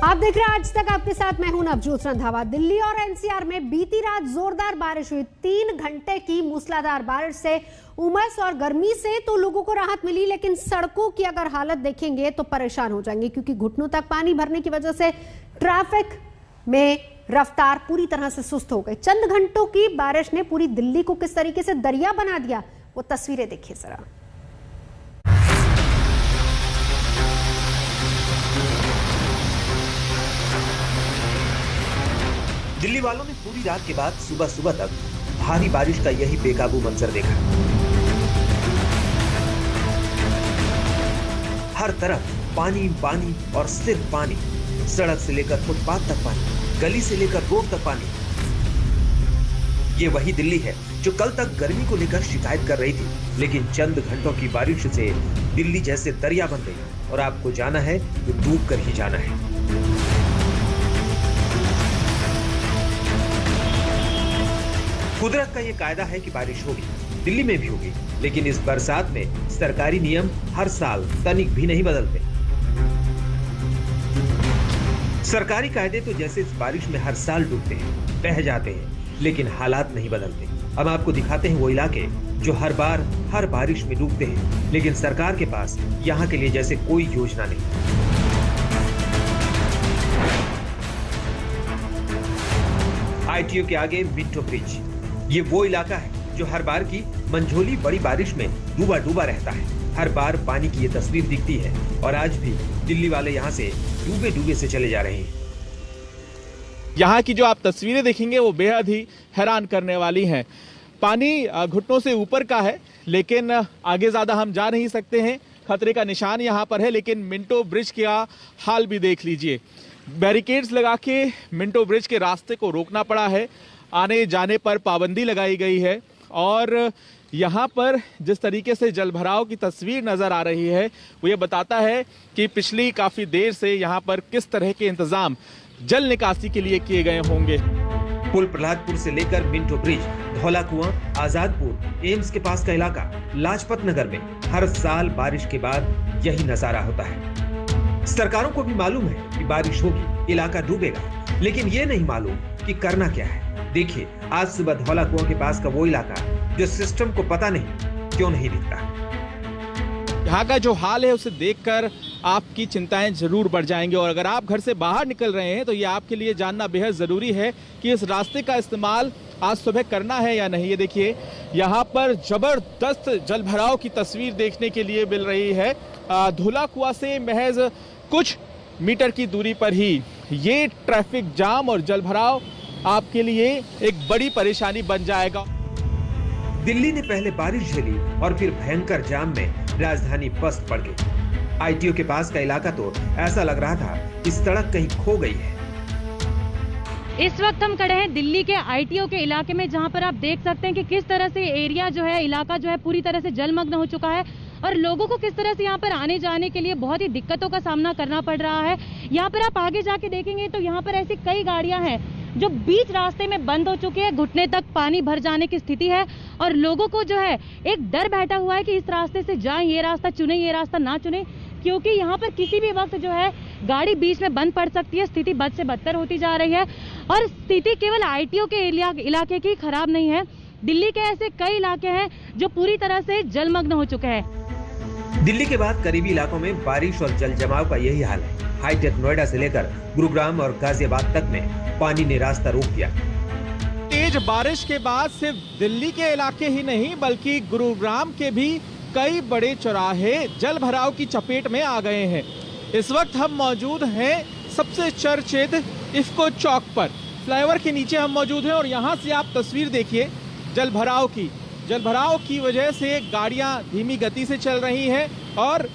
आप देख रहे हैं आज तक, आपके साथ मैं हूं नवजोत रंधावा। दिल्ली और एनसीआर में बीती रात जोरदार बारिश हुई। 3 घंटे की मूसलाधार बारिश से उमस और गर्मी से तो लोगों को राहत मिली, लेकिन सड़कों की अगर हालत देखेंगे तो परेशान हो जाएंगे, क्योंकि घुटनों तक पानी भरने की वजह से ट्रैफिक में रफ्तार पूरी तरह से सुस्त हो गई। चंद घंटों की बारिश ने पूरी दिल्ली को किस तरीके से दरिया बना दिया, वो तस्वीरें देखिए जरा। दिल्ली वालों ने पूरी रात के बाद सुबह सुबह तक भारी बारिश का यही बेकाबू मंजर देखा। हर तरफ पानी पानी और सिर्फ पानी। सड़क से लेकर फुटपाथ तक पानी, गली से लेकर रोड तक पानी। ये वही दिल्ली है जो कल तक गर्मी को लेकर शिकायत कर रही थी, लेकिन चंद घंटों की बारिश से दिल्ली जैसे दरिया बन गई और आपको जाना है तो डूब कर ही जाना है। कुदरत का ये कायदा है कि बारिश होगी, दिल्ली में भी होगी, लेकिन इस बरसात में सरकारी नियम हर साल तनिक भी नहीं बदलते। सरकारी कायदे तो जैसे इस बारिश में हर साल डूबते हैं, बह जाते हैं, लेकिन हालात नहीं बदलते। अब आपको दिखाते हैं वो इलाके जो हर बार हर बारिश में डूबते हैं, लेकिन सरकार के पास यहाँ के लिए जैसे कोई योजना नहीं। आईटीओ के आगे मिंटो ब्रिज, ये वो इलाका है जो हर बार की मंझोली बड़ी बारिश में डूबा डूबा रहता है। हर बार पानी की ये तस्वीर दिखती है और आज भी दिल्ली वाले यहाँ से डूबे डूबे से चले जा रहे हैं। यहाँ की जो आप तस्वीरें देखेंगे वो बेहद ही हैरान करने वाली हैं। पानी घुटनों से ऊपर का है, लेकिन आगे ज्यादा हम जा नहीं सकते हैं। खतरे का निशान यहाँ पर है, लेकिन मिंटो ब्रिज का हाल भी देख लीजिए। बैरिकेड्स लगा के मिंटो ब्रिज के रास्ते को रोकना पड़ा है, आने जाने पर पाबंदी लगाई गई है। और यहाँ पर जिस तरीके से जलभराव की तस्वीर नजर आ रही है वो ये बताता है कि पिछली काफी देर से यहाँ पर किस तरह के इंतजाम जल निकासी के लिए किए गए होंगे। पुल प्रहलादपुर से लेकर मिंटो ब्रिज, धौला कुआं, आजादपुर, एम्स के पास का इलाका, लाजपत नगर में हर साल बारिश के बाद यही नजारा होता है। सरकारों को भी मालूम है कि बारिश होगी, इलाका डूबेगा, लेकिन ये नहीं मालूम कि करना क्या है। देखिए, आज सुबह धौला कुआं के पास का वो इलाका जो सिस्टम को पता नहीं क्यों नहीं दिखता। यहाँ का जो हाल है उसे देखकर आपकी चिंताएं जरूर बढ़ जाएंगी। और अगर आप घर से बाहर निकल रहे हैं तो ये आपके लिए जानना बेहद जरूरी है कि इस रास्ते का इस्तेमाल आज सुबह करना है या नहीं। ये देखिए, यहाँ पर जबरदस्त जलभराव की तस्वीर देखने के लिए मिल रही है। धौला कुआं से महज कुछ मीटर की दूरी पर ही ये ट्रैफिक जाम और जलभराव आपके लिए एक बड़ी परेशानी बन जाएगा। दिल्ली ने पहले बारिश झेली और फिर भयंकर जाम में राजधानी पस्त पड़ गई। आईटीओ के पास का इलाका तो ऐसा लग रहा था कि सड़क कहीं खो गई है। इस वक्त हम खड़े हैं दिल्ली के आईटीओ के इलाके में, जहां पर आप देख सकते हैं कि किस तरह से एरिया जो है, इलाका जो है पूरी तरह से जलमग्न हो चुका है और लोगों को किस तरह से यहाँ पर आने जाने के लिए बहुत ही दिक्कतों का सामना करना पड़ रहा है। यहाँ पर आप आगे जाके देखेंगे तो यहाँ पर ऐसी कई गाड़ियां हैं जो बीच रास्ते में बंद हो चुकी है। घुटने तक पानी भर जाने की स्थिति है और लोगों को जो है एक डर बैठा हुआ है कि इस रास्ते से जाएं, ये रास्ता चुने, ये रास्ता ना चुने, क्योंकि यहाँ पर किसी भी वक्त जो है गाड़ी बीच में बंद पड़ सकती है। स्थिति बद से बदतर होती जा रही है और स्थिति केवल आईटीओ के इलाके की खराब नहीं है, दिल्ली के ऐसे कई इलाके हैं जो पूरी तरह से जलमग्न हो चुके हैं। दिल्ली के बाद करीबी इलाकों में बारिश और जल जमाव का यही हाल है। हाईटेक नोएडा से लेकर गुरुग्राम और गाजियाबाद तक में पानी ने रास्ता रोक दिया। तेज बारिश के बाद सिर्फ दिल्ली के इलाके ही नहीं बल्कि गुरुग्राम के भी कई बड़े चौराहे जल भराव की चपेट में आ गए हैं। इस वक्त हम मौजूद हैं सबसे चर्चित इफ्को चौक पर। फ्लाईओवर के नीचे हम मौजूद हैं और यहाँ से आप तस्वीर देखिए जल भराव की वजह से गाड़ियां धीमी गति से चल रही हैं और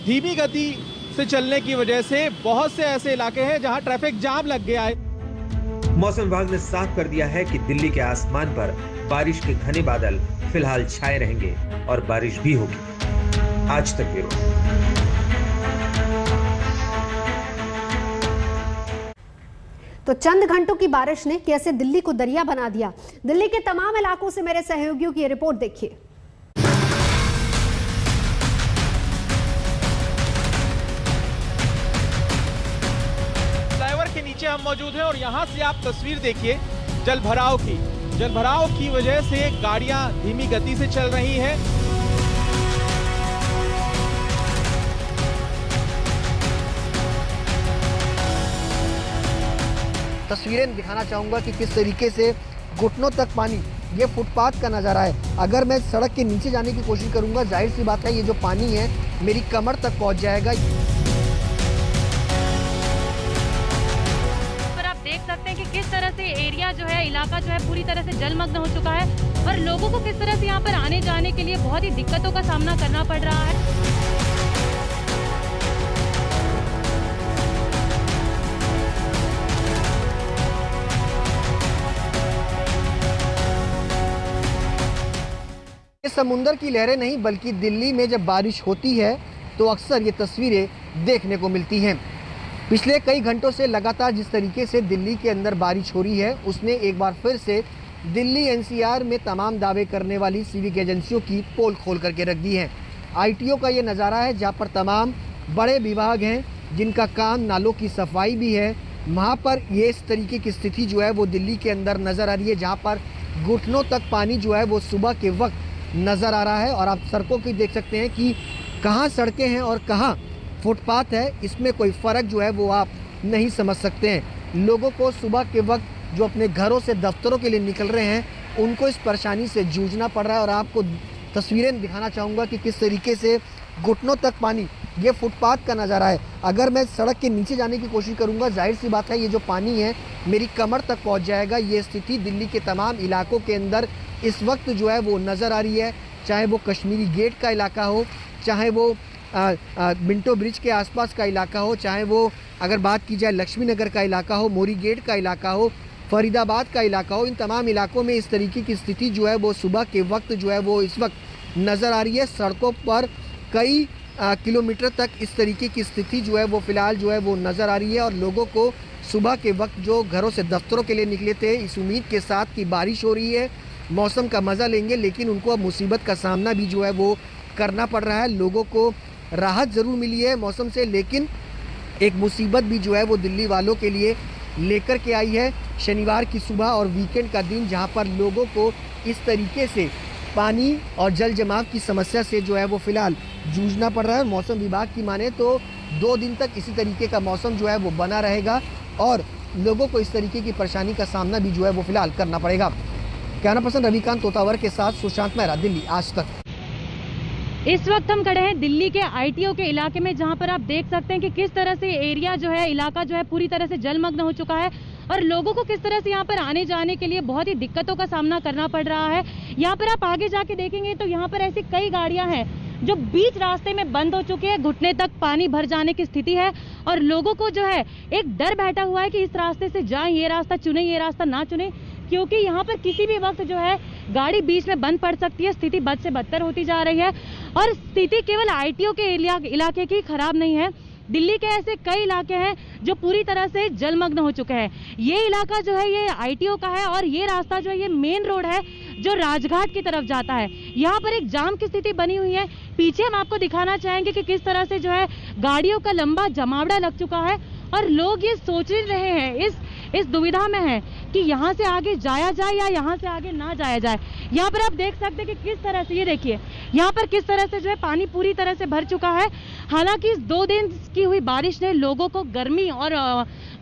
धीमी गति से चलने की वजह से बहुत से ऐसे इलाके हैं जहां ट्रैफिक जाम लग गया है। मौसम विभाग ने साफ कर दिया है कि दिल्ली के आसमान पर बारिश के घने बादल फिलहाल छाए रहेंगे और बारिश भी होगी। आज तक ब्यूरो। तो चंद घंटों की बारिश ने कैसे दिल्ली को दरिया बना दिया। दिल्ली के तमाम इलाकों से मेरे सहयोगियों की रिपोर्ट देखिए। नीचे हम मौजूद हैं और यहाँ से आप तस्वीर देखिए जलभराव की वजह से गाड़ियां धीमी गति से चल रही हैं। तस्वीरें दिखाना चाहूँगा कि किस तरीके से घुटनों तक पानी, ये फुटपाथ का नज़ारा है। अगर मैं सड़क के नीचे जाने की कोशिश करूँगा, जाहिर सी बात है ये जो पानी है मेरी कमर तक पहुँच जाएगा। पर आप देख सकते हैं कि किस तरह से एरिया जो है, इलाका जो है पूरी तरह से जलमग्न हो चुका है और लोगों को किस तरह से यहाँ पर आने जाने के लिए बहुत ही दिक्कतों का सामना करना पड़ रहा है। समुंदर की लहरें नहीं, बल्कि दिल्ली में जब बारिश होती है तो अक्सर ये तस्वीरें देखने को मिलती हैं। पिछले कई घंटों से लगातार जिस तरीके से दिल्ली के अंदर बारिश हो रही है, उसने एक बार फिर से दिल्ली एनसीआर में तमाम दावे करने वाली सिविक एजेंसियों की पोल खोल करके रख दी है। आईटीओ का ये नज़ारा है जहाँ पर तमाम बड़े विभाग हैं जिनका काम नालों की सफाई भी है। वहाँ पर ये इस तरीके की स्थिति जो है वो दिल्ली के अंदर नज़र आ रही है, जहाँ पर घुटनों तक पानी जो है वो सुबह के वक्त नज़र आ रहा है। और आप सड़कों की देख सकते हैं कि कहाँ सड़कें हैं और कहाँ फुटपाथ है, इसमें कोई फ़र्क जो है वो आप नहीं समझ सकते हैं। लोगों को सुबह के वक्त जो अपने घरों से दफ्तरों के लिए निकल रहे हैं, उनको इस परेशानी से जूझना पड़ रहा है। और आपको तस्वीरें दिखाना चाहूँगा कि किस तरीके से घुटनों तक पानी, ये फुटपाथ का नज़ारा है। अगर मैं सड़क के नीचे जाने की कोशिश करूँगा, जाहिर सी बात है ये जो पानी है मेरी कमर तक पहुँच जाएगा। ये स्थिति दिल्ली के तमाम इलाकों के अंदर इस वक्त जो है वो नज़र आ रही है, चाहे वो कश्मीरी गेट का इलाका हो, चाहे वो मिंटो ब्रिज के आसपास का इलाका हो, चाहे वो अगर बात की जाए लक्ष्मी नगर का इलाका हो, मोरी गेट का इलाका हो, फरीदाबाद का इलाका हो। इन तमाम इलाकों में इस तरीके की स्थिति जो है वो सुबह के वक्त जो है वो इस वक्त नज़र आ रही है। सड़कों पर कई किलोमीटर तक इस तरीके की स्थिति जो है वो फ़िलहाल जो है वो नज़र आ रही है। और लोगों को सुबह के वक्त जो घरों से दफ्तरों के लिए निकले थे इस उम्मीद के साथ कि बारिश हो रही है, मौसम का मज़ा लेंगे, लेकिन उनको अब मुसीबत का सामना भी जो है वो करना पड़ रहा है। लोगों को राहत ज़रूर मिली है मौसम से, लेकिन एक मुसीबत भी जो है वो दिल्ली वालों के लिए लेकर के आई है। शनिवार की सुबह और वीकेंड का दिन, जहां पर लोगों को इस तरीके से पानी और जल जमाव की समस्या से जो है वो फ़िलहाल जूझना पड़ रहा है। मौसम विभाग की माने तो 2 दिन तक इसी तरीके का मौसम जो है वो बना रहेगा और लोगों को इस तरीके की परेशानी का सामना भी जो है वो फ़िलहाल करना पड़ेगा। कैमरा पर्सन रविकांत तोतावर के साथ सुशांत मेहरा, दिल्ली आज तक। इस वक्त हम खड़े हैं दिल्ली के आईटीओ के इलाके में, जहां पर आप देख सकते हैं कि किस तरह से एरिया जो है, इलाका जो है पूरी तरह से जलमग्न हो चुका है और लोगों को किस तरह से यहाँ पर आने जाने के लिए बहुत ही दिक्कतों का सामना करना पड़ रहा है। यहाँ पर आप आगे जाके देखेंगे तो यहाँ पर ऐसी कई गाड़ियां हैं जो बीच रास्ते में बंद हो चुकी है, घुटने तक पानी भर जाने की स्थिति है और लोगों को जो है एक डर बैठा हुआ है कि इस रास्ते से जाएं, ये रास्ता चुने, ये रास्ता ना चुने, क्योंकि यहाँ पर किसी भी वक्त जो है गाड़ी बीच में बंद पड़ सकती है। स्थिति बद से बदतर होती जा रही है और स्थिति केवल आईटीओ के इलाके की खराब नहीं है, दिल्ली के ऐसे कई इलाके हैं जो पूरी तरह से जलमग्न हो चुके हैं। ये इलाका जो है ये आईटीओ का है और ये रास्ता जो है ये मेन रोड है जो राजघाट की तरफ जाता है। यहाँ पर एक जाम की स्थिति बनी हुई है। पीछे हम आपको दिखाना चाहेंगे कि किस तरह से जो है गाड़ियों का लंबा जमावड़ा लग चुका है और लोग ये सोच रहे हैं, इस दुविधा में है कि यहाँ से आगे जाया जाए या यहाँ से आगे ना जाया जाए। यहाँ पर आप देख सकते हैं कि किस तरह से, ये देखिए यहाँ पर किस तरह से जो है पानी पूरी तरह से भर चुका है। हालांकि इस 2 दिन की हुई बारिश ने लोगों को गर्मी और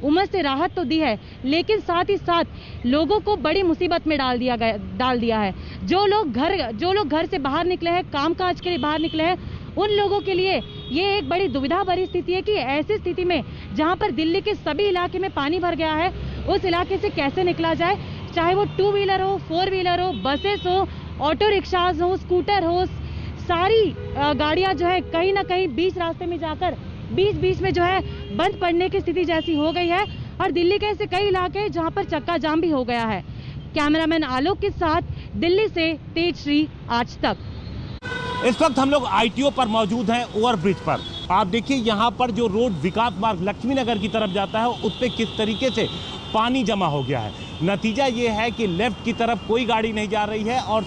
उमस से राहत तो दी है, लेकिन साथ ही साथ लोगों को बड़ी मुसीबत में डाल दिया है। जो लोग घर से बाहर निकले हैं, कामकाज के लिए बाहर निकले हैं, उन लोगों के लिए ये एक बड़ी दुविधा भरी स्थिति है कि ऐसी स्थिति में जहां पर दिल्ली के सभी इलाके में पानी भर गया है, उस इलाके से कैसे निकला जाए। चाहे वो 2 व्हीलर हो, 4 व्हीलर हो, बसेस हो, ऑटो रिक्शाज हो, स्कूटर हो, सारी गाड़ियां जो है कहीं ना कहीं बीच रास्ते में जाकर बीच में जो है बंद पड़ने की स्थिति जैसी हो गई है और दिल्ली के ऐसे कई इलाके हैं जहां पर चक्का जाम भी हो गया है। कैमरामैन आलोक के साथ दिल्ली से तेजश्री, आज तक। इस वक्त हम लोग आईटीओ पर मौजूद हैं, ओवरब्रिज पर। आप देखिए यहाँ पर जो रोड विकास मार्ग लक्ष्मी नगर की तरफ जाता है उस पर किस तरीके से पानी जमा हो गया है। नतीजा ये है कि लेफ्ट की तरफ कोई गाड़ी नहीं जा रही है और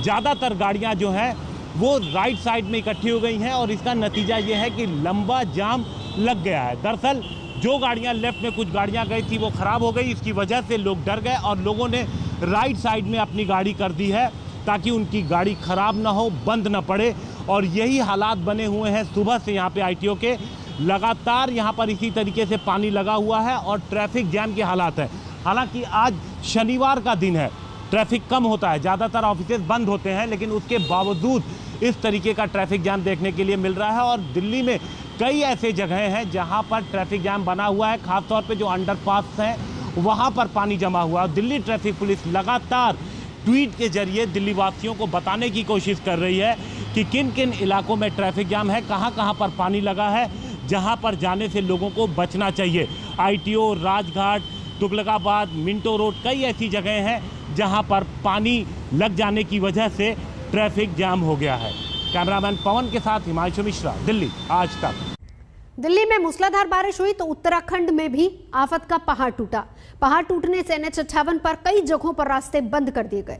ज़्यादातर गाड़ियाँ जो है वो राइट साइड में इकट्ठी हो गई हैं और इसका नतीजा ये है कि लंबा जाम लग गया है। दरअसल जो गाड़ियां लेफ्ट में कुछ गाड़ियां गई थी वो खराब हो गई। इसकी वजह से लोग डर गए और लोगों ने राइट साइड में अपनी गाड़ी कर दी है ताकि उनकी गाड़ी खराब ना हो, बंद ना पड़े। और यही हालात बने हुए हैं सुबह से यहाँ पे ITO के। लगातार यहाँ पर इसी तरीके से पानी लगा हुआ है और ट्रैफिक जैम के हालात है। हालांकि आज शनिवार का दिन है, ट्रैफिक कम होता है, ज़्यादातर ऑफिसेज बंद होते हैं, लेकिन उसके बावजूद इस तरीके का ट्रैफिक जाम देखने के लिए मिल रहा है। और दिल्ली में कई ऐसे जगह हैं जहां पर ट्रैफिक जाम बना हुआ है, खासतौर पे जो अंडरपास हैं वहां पर पानी जमा हुआ है। दिल्ली ट्रैफिक पुलिस लगातार ट्वीट के जरिए दिल्ली वासियों को बताने की कोशिश कर रही है कि किन किन इलाकों में ट्रैफिक जाम है, कहां कहां पर पानी लगा है, जहां पर जाने से लोगों को बचना चाहिए। ITO, Rajghat, Tughlakabad, Minto Road, कई ऐसी जगह हैं जहां पर पानी लग जाने की वजह से ट्रैफिक जाम हो गया है। कैमरामैन पवन के साथ हिमांशु मिश्रा, दिल्ली आज तक। दिल्ली में मूसलाधार बारिश हुई तो उत्तराखंड में भी आफत का पहाड़ टूटा। पहाड़ टूटने से NH58 पर कई जगहों पर रास्ते बंद कर दिए गए।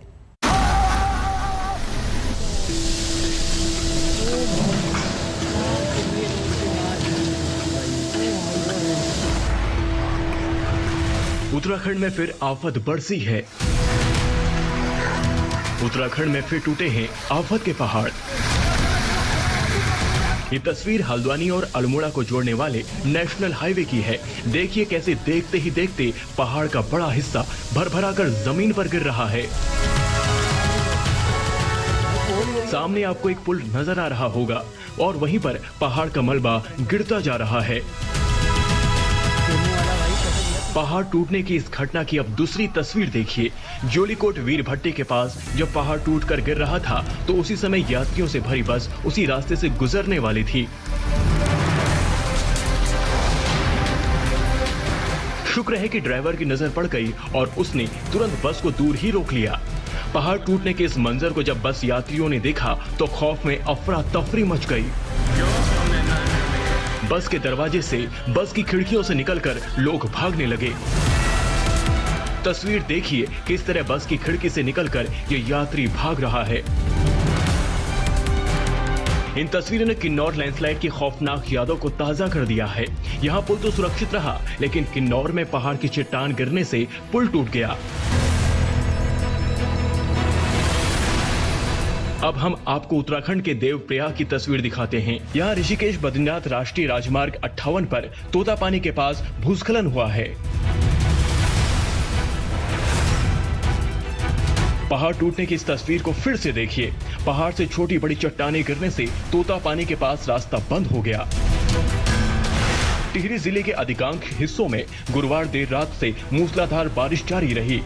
उत्तराखंड में फिर आफत बरसी है। उत्तराखंड में फिर टूटे हैं आफत के पहाड़। ये तस्वीर हल्द्वानी और अल्मोड़ा को जोड़ने वाले नेशनल हाईवे की है। देखिए कैसे देखते ही देखते पहाड़ का बड़ा हिस्सा भर-भरा कर जमीन पर गिर रहा है। सामने आपको एक पुल नजर आ रहा होगा और वहीं पर पहाड़ का मलबा गिरता जा रहा है। पहाड़ टूटने की इस घटना की अब दूसरी तस्वीर देखिए। जोलीकोट वीर भट्टी के पास जब पहाड़ टूटकर गिर रहा था तो उसी समय यात्रियों से भरी बस उसी रास्ते से गुजरने वाली थी। शुक्र है कि ड्राइवर की नजर पड़ गई और उसने तुरंत बस को दूर ही रोक लिया। पहाड़ टूटने के इस मंजर को जब बस यात्रियों ने देखा तो खौफ में अफरा तफरी मच गई। बस के दरवाजे से, बस की खिड़कियों से निकलकर लोग भागने लगे। तस्वीर देखिए किस तरह बस की खिड़की से निकलकर ये यात्री भाग रहा है। इन तस्वीरों ने किन्नौर लैंडस्लाइड की खौफनाक यादों को ताजा कर दिया है। यहाँ पुल तो सुरक्षित रहा, लेकिन किन्नौर में पहाड़ की चट्टान गिरने से पुल टूट गया। अब हम आपको उत्तराखंड के देवप्रयाग की तस्वीर दिखाते हैं। यहाँ ऋषिकेश बद्रीनाथ राष्ट्रीय राजमार्ग 58 पर तोतापानी के पास भूस्खलन हुआ है। पहाड़ टूटने की इस तस्वीर को फिर से देखिए। पहाड़ से छोटी बड़ी चट्टानें गिरने से तोतापानी के पास रास्ता बंद हो गया। टिहरी जिले के अधिकांश हिस्सों में गुरुवार देर रात से मूसलाधार बारिश जारी रही।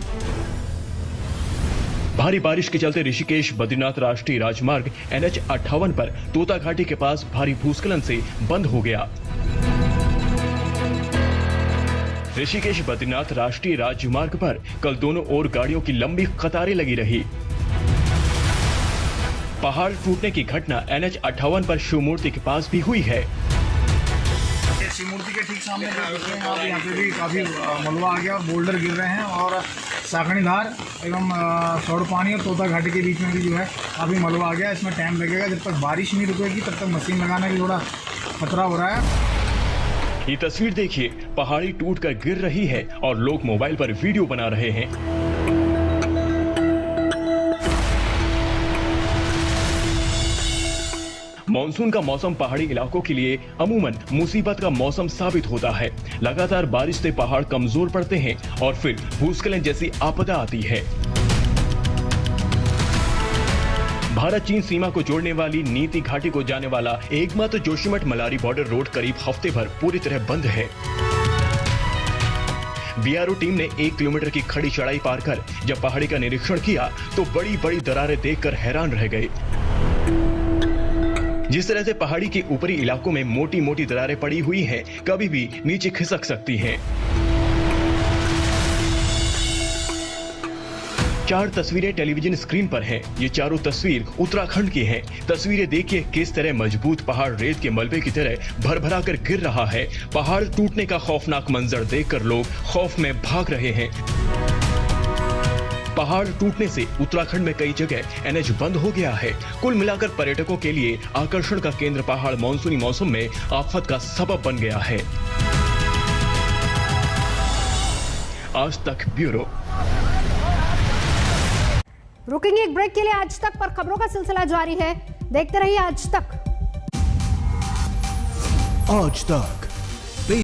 भारी बारिश के चलते ऋषिकेश बद्रीनाथ राष्ट्रीय राजमार्ग NH58 पर तोता घाटी के पास भारी भूस्खलन से बंद हो गया। ऋषिकेश बद्रीनाथ राष्ट्रीय राजमार्ग पर कल दोनों ओर गाड़ियों की लंबी कतारें लगी रही। पहाड़ टूटने की घटना NH58 पर शिव मूर्ति के पास भी हुई है। शिव मूर्ति के ठीक सामने यहाँ पे भी काफी मलबा आ गया और बोल्डर गिर रहे हैं और साखणीधार एवं सौड़पानी और तोता घाटी के बीच में भी जो है काफी मलबा आ गया। इसमें टाइम लगेगा, जब तक बारिश नहीं रुकेगी तब तक मशीन लगाने की थोड़ा खतरा हो रहा है। ये तस्वीर देखिए, पहाड़ी टूटकर गिर रही है और लोग मोबाइल पर वीडियो बना रहे हैं। मॉनसून का मौसम पहाड़ी इलाकों के लिए अमूमन मुसीबत का मौसम साबित होता है। लगातार बारिश से पहाड़ कमजोर पड़ते हैं और फिर भूस्खलन जैसी आपदा आती है। भारत चीन सीमा को जोड़ने वाली नीति घाटी को जाने वाला एकमात्र जोशीमठ मलारी बॉर्डर रोड करीब हफ्ते भर पूरी तरह बंद है। BRO टीम ने 1 किलोमीटर की खड़ी चढ़ाई पार कर जब पहाड़ी का निरीक्षण किया तो बड़ी बड़ी दरारें देखकर हैरान रह गए। जिस तरह से पहाड़ी के ऊपरी इलाकों में मोटी मोटी दरारें पड़ी हुई हैं, कभी भी नीचे खिसक सकती हैं। 4 तस्वीरें टेलीविजन स्क्रीन पर हैं। ये चारों तस्वीर उत्तराखंड की हैं। तस्वीरें देखिए किस तरह मजबूत पहाड़ रेत के मलबे की तरह भर-भरा कर गिर रहा है। पहाड़ टूटने का खौफनाक मंजर देखकर लोग खौफ में भाग रहे हैं। पहाड़ टूटने से उत्तराखंड में कई जगह NH बंद हो गया है। कुल मिलाकर पर्यटकों के लिए आकर्षण का केंद्र पहाड़ मानसूनी मौसम में आफत का सबब बन गया है। आज तक ब्यूरो। रुकेंगे एक ब्रेक के लिए। आज तक पर खबरों का सिलसिला जारी है, देखते रहिए आज तक। आज तक